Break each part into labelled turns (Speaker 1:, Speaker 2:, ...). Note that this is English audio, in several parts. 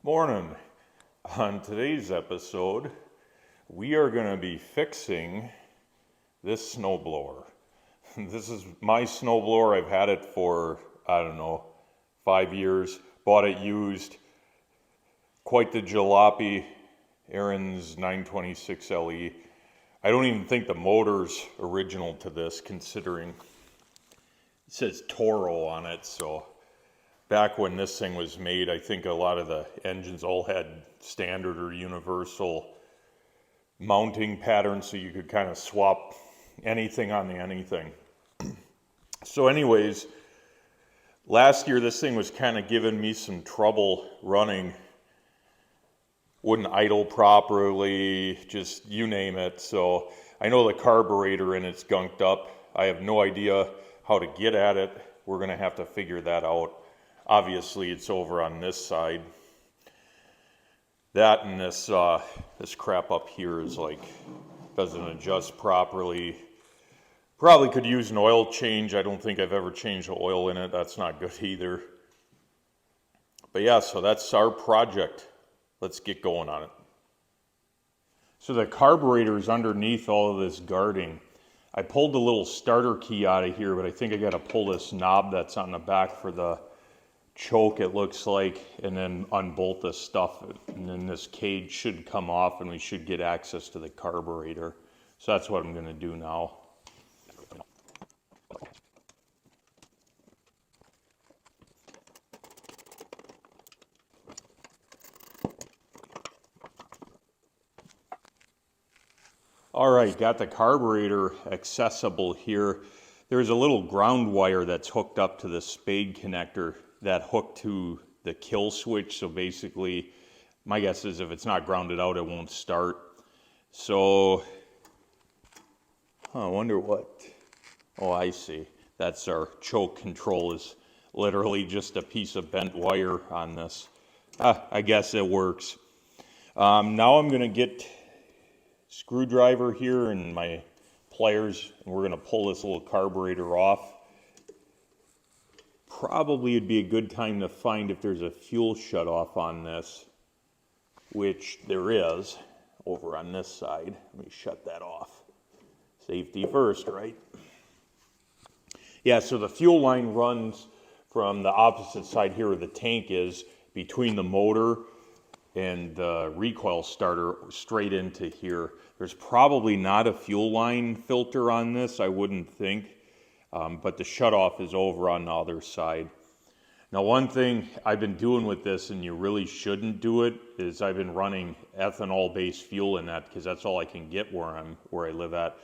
Speaker 1: Morning. On today's episode, we are going to be fixing this snowblower. This is my snowblower. I've had it for, 5 years. Bought it used. Quite the jalopy. Ariens 926 LE. I don't even think the motor's original to this, considering it says Toro on it, so back when this thing was made, I think a lot of the engines all had standard or universal mounting patterns, so you could kind of swap anything on the anything. So anyways, last year this thing was kind of giving me some trouble running. Wouldn't idle properly, just you name it. So I know the carburetor in it's gunked up. I have no idea how to get at it. We're going to have to figure that out. Obviously, it's over on this side. That and this crap up here is like, doesn't adjust properly. Probably could use an oil change. I don't think I've ever changed the oil in it. That's not good either. But yeah, so that's our project. Let's get going on it. So the carburetor is underneath all of this guarding. I pulled the little starter key out of here, but I think I got to pull this knob that's on the back for the choke, it looks like, and then unbolt this stuff, and then this cage should come off and we should get access to the carburetor. So that's what I'm going to do now. All right, got the carburetor accessible here. There's a little ground wire that's hooked up to the spade connector that hooked to the kill switch. So basically, my guess is if it's not grounded out, it won't start. So, I wonder what, oh, I see. That's our choke control, is literally just a piece of bent wire on this. I guess it works. Now I'm gonna get screwdriver here and my pliers, and we're going to pull this little carburetor off. Probably it'd be a good time to find if there's a fuel shutoff on this, which there is over on this side. Let me shut that off. Safety first, right? Yeah, so the fuel line runs from the opposite side here where the tank is, between the motor and the recoil starter, straight into here. There's probably not a fuel line filter on this, I wouldn't think, but the shutoff is over on the other side. Now, one thing I've been doing with this, and you really shouldn't do it, is I've been running ethanol-based fuel in that, because that's all I can get where I live at.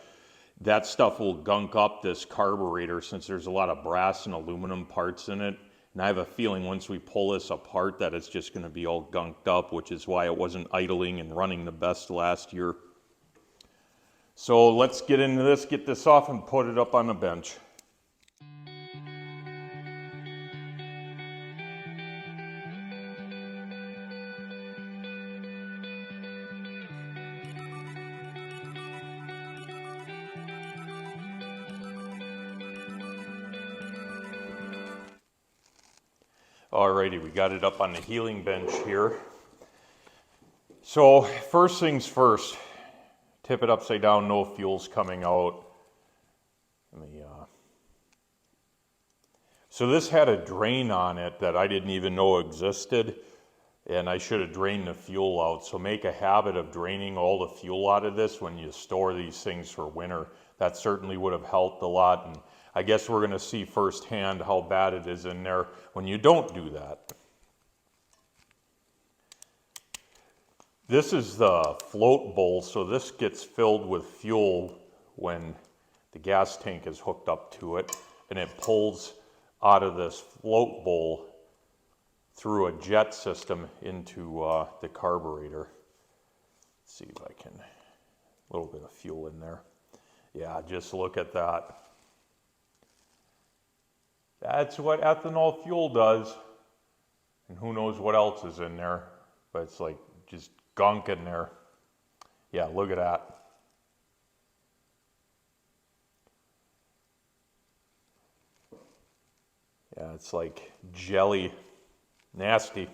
Speaker 1: That stuff will gunk up this carburetor, since there's a lot of brass and aluminum parts in it. And I have a feeling once we pull this apart that it's just going to be all gunked up, which is why it wasn't idling and running the best last year. So let's get into this, get this off, and put it up on the bench. Alrighty, we got it up on the healing bench here. So first things first, tip it upside down, no fuel's coming out. So this had a drain on it that I didn't even know existed, and I should have drained the fuel out. So make a habit of draining all the fuel out of this when you store these things for winter. That certainly would have helped a lot, and I guess we're going to see firsthand how bad it is in there when you don't do that. This is the float bowl, so this gets filled with fuel when the gas tank is hooked up to it, and it pulls out of this float bowl through a jet system into the carburetor. Let's see if I can, a little bit of fuel in there. Yeah, just look at that. That's what ethanol fuel does. And who knows what else is in there, but it's like just gunk in there. Yeah, look at that. Yeah, it's like jelly, nasty.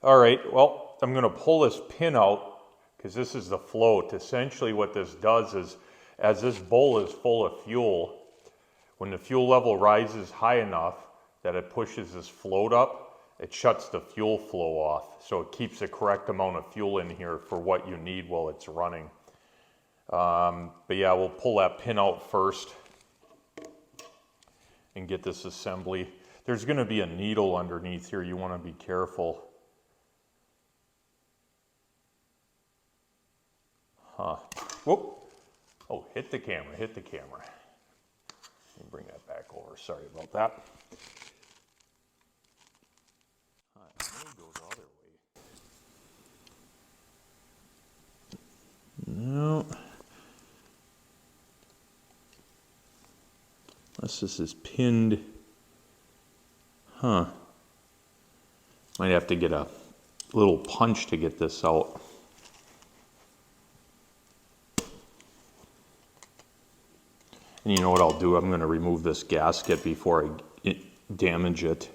Speaker 1: All right, well, I'm going to pull this pin out because this is the float. Essentially what this does is, as this bowl is full of fuel, when the fuel level rises high enough that it pushes this float up, it shuts the fuel flow off. So it keeps the correct amount of fuel in here for what you need while it's running. But yeah, we'll pull that pin out first and get this assembly. There's going to be a needle underneath here. You want to be careful. Whoop. Oh, hit the camera, hit the camera. Let me bring that back over. Sorry about that. Maybe go the other way. No. Unless this is pinned. Huh. Might have to get a little punch to get this out. And you know what I'll do? I'm going to remove this gasket before I damage it.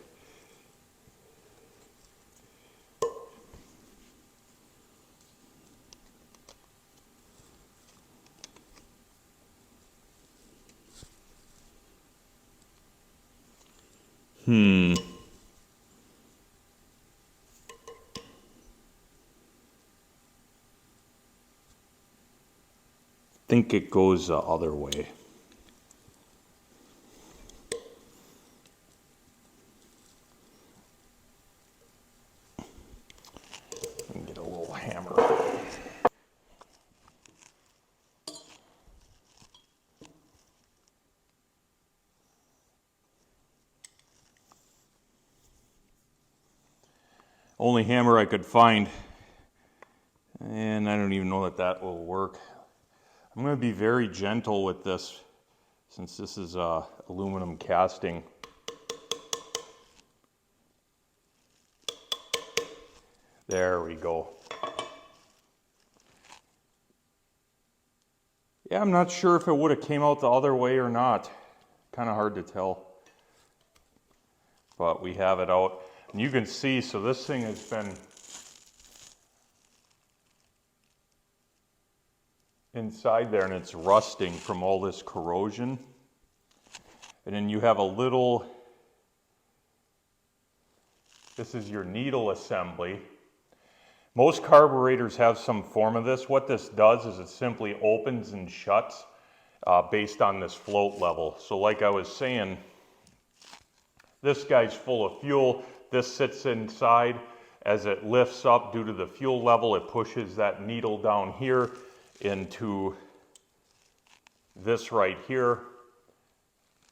Speaker 1: Think it goes the other way. Get a little hammer. Only hammer I could find, and I don't even know that that will work. I'm going to be very gentle with this since this is aluminum casting. There we go. Yeah, I'm not sure if it would have came out the other way or not. Kind of hard to tell. But we have it out. And you can see, so this thing has been inside there and it's rusting from all this corrosion. And then you have a little, this is your needle assembly. Most carburetors have some form of this. What this does is it simply opens and shuts based on this float level. So like I was saying, this guy's full of fuel. This sits inside. As it lifts up due to the fuel level, it pushes that needle down here into this right here.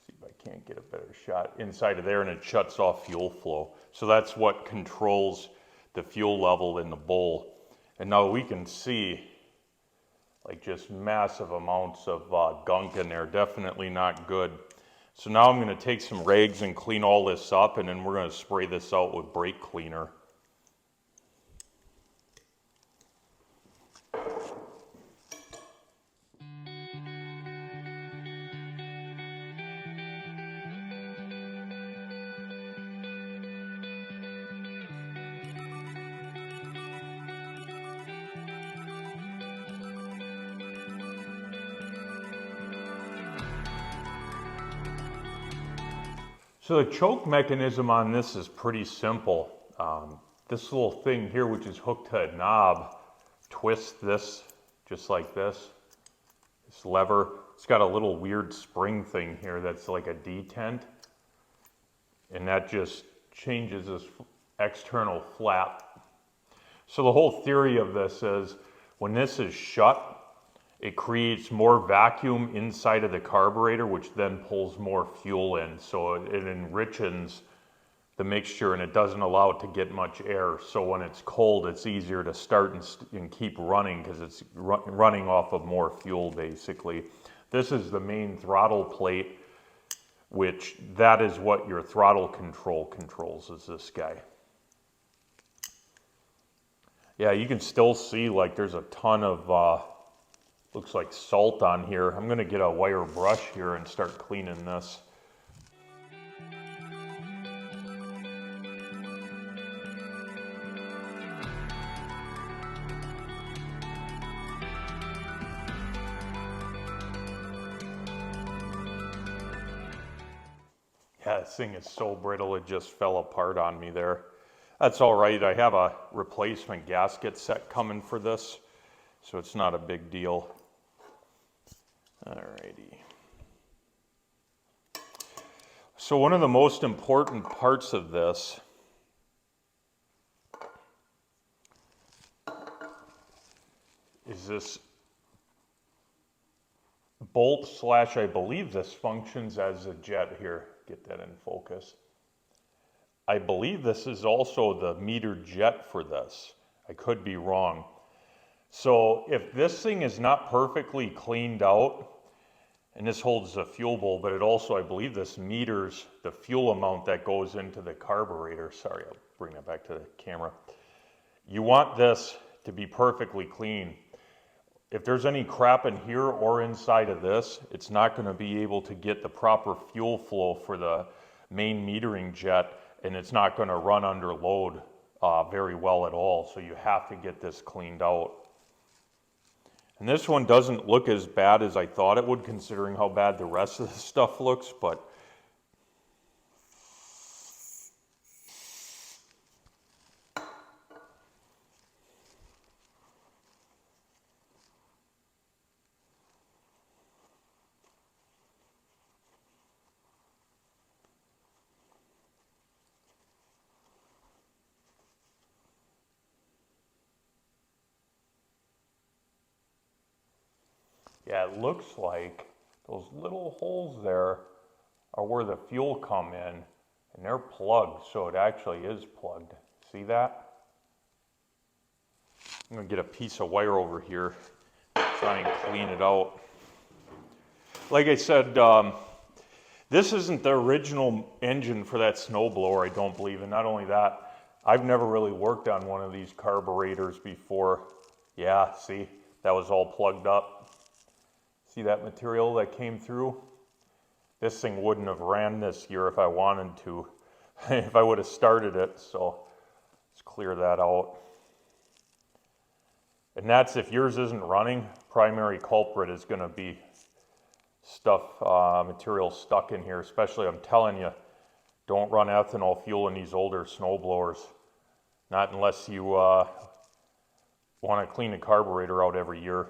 Speaker 1: See if I can't get a better shot inside of there, and it shuts off fuel flow. So that's what controls the fuel level in the bowl. And now we can see like just massive amounts of gunk in there. Definitely not good. So now I'm going to take some rags and clean all this up, and then we're going to spray this out with brake cleaner. So the choke mechanism on this is pretty simple. This little thing here, which is hooked to a knob, twists this just like this. This lever, it's got a little weird spring thing here that's like a detent. And that just changes this external flap. So the whole theory of this is when this is shut, it creates more vacuum inside of the carburetor, which then pulls more fuel in. So it enriches the mixture and it doesn't allow it to get much air. So when it's cold, it's easier to start and keep running because it's running off of more fuel basically. This is the main throttle plate, which that is what your throttle control controls, is this guy. Yeah, you can still see like there's a ton of looks like salt on here. I'm going to get a wire brush here and start cleaning this. Yeah, this thing is so brittle, it just fell apart on me there. That's all right. I have a replacement gasket set coming for this, so it's not a big deal. Alrighty. So one of the most important parts of this is this bolt slash, I believe this functions as a jet here. Get that in focus. I believe this is also the meter jet for this. I could be wrong. So if this thing is not perfectly cleaned out, and this holds the fuel bowl, but it also, I believe this meters the fuel amount that goes into the carburetor. Sorry, I'll bring that back to the camera. You want this to be perfectly clean. If there's any crap in here or inside of this, it's not going to be able to get the proper fuel flow for the main metering jet, and it's not going to run under load very well at all. So you have to get this cleaned out. And this one doesn't look as bad as I thought it would, considering how bad the rest of the stuff looks, but yeah, it looks like those little holes there are where the fuel come in, and they're plugged, so it actually is plugged. See that? I'm gonna get a piece of wire over here, try and clean it out. Like I said, this isn't the original engine for that snowblower, I don't believe, and not only that, I've never really worked on one of these carburetors before. Yeah, see, that was all plugged up. See that material that came through? This thing wouldn't have ran this year if I wanted to, if I would have started it, so let's clear that out. And that's if yours isn't running, primary culprit is gonna be stuff, material stuck in here, especially, I'm telling you, don't run ethanol fuel in these older snow blowers. Not unless you wanna clean the carburetor out every year.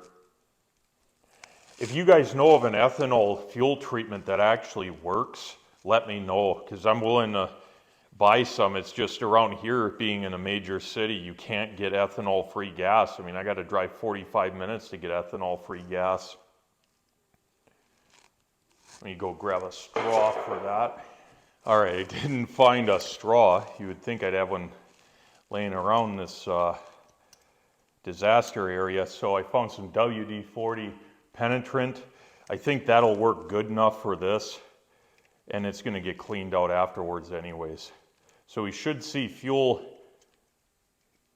Speaker 1: If you guys know of an ethanol fuel treatment that actually works, let me know, because I'm willing to buy some. It's just around here, being in a major city, you can't get ethanol-free gas. I mean, I got to drive 45 minutes to get ethanol-free gas. Let me go grab a straw for that. All right, I didn't find a straw. You would think I'd have one laying around this disaster area, so I found some WD-40 penetrant. I think that'll work good enough for this, and it's going to get cleaned out afterwards anyways. So we should see fuel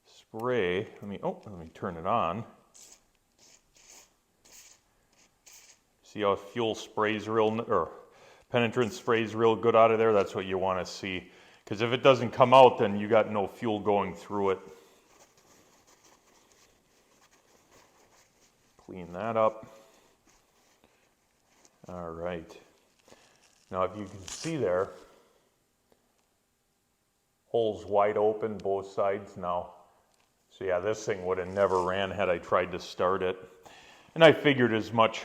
Speaker 1: spray. Let me turn it on. See how fuel sprays or penetrant sprays real good out of there? That's what you want to see, because if it doesn't come out, then you got no fuel going through it. Clean that up. All right. Now, if you can see there, holes wide open both sides now. So yeah, this thing would have never ran had I tried to start it. And I figured as much.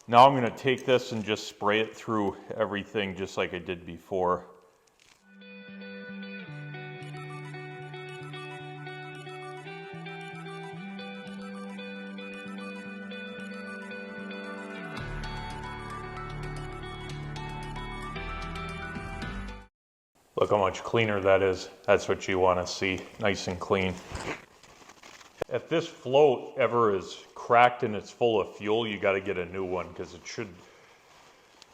Speaker 1: Now I'm going to take this and just spray it through everything just like I did before. Look how much cleaner that is. That's what you want to see, nice and clean. If this float ever is cracked and it's full of fuel, you got to get a new one, because it should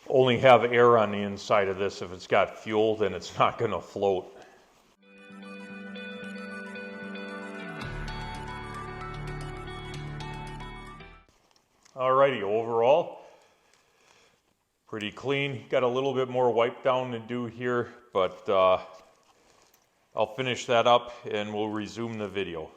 Speaker 1: only have air on the inside of this. If it's got fuel, then it's not going to float. Alrighty, overall, pretty clean. Got a little bit more wipe down to do here, but I'll finish that up and we'll resume the video.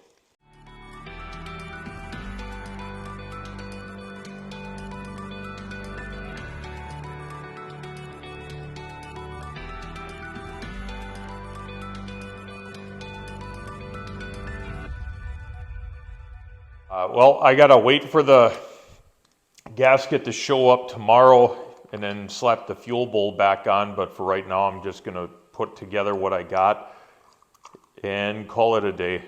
Speaker 1: Well, I gotta wait for the gasket to show up tomorrow and then slap the fuel bowl back on, but for right now I'm just gonna put together what I got and call it a day.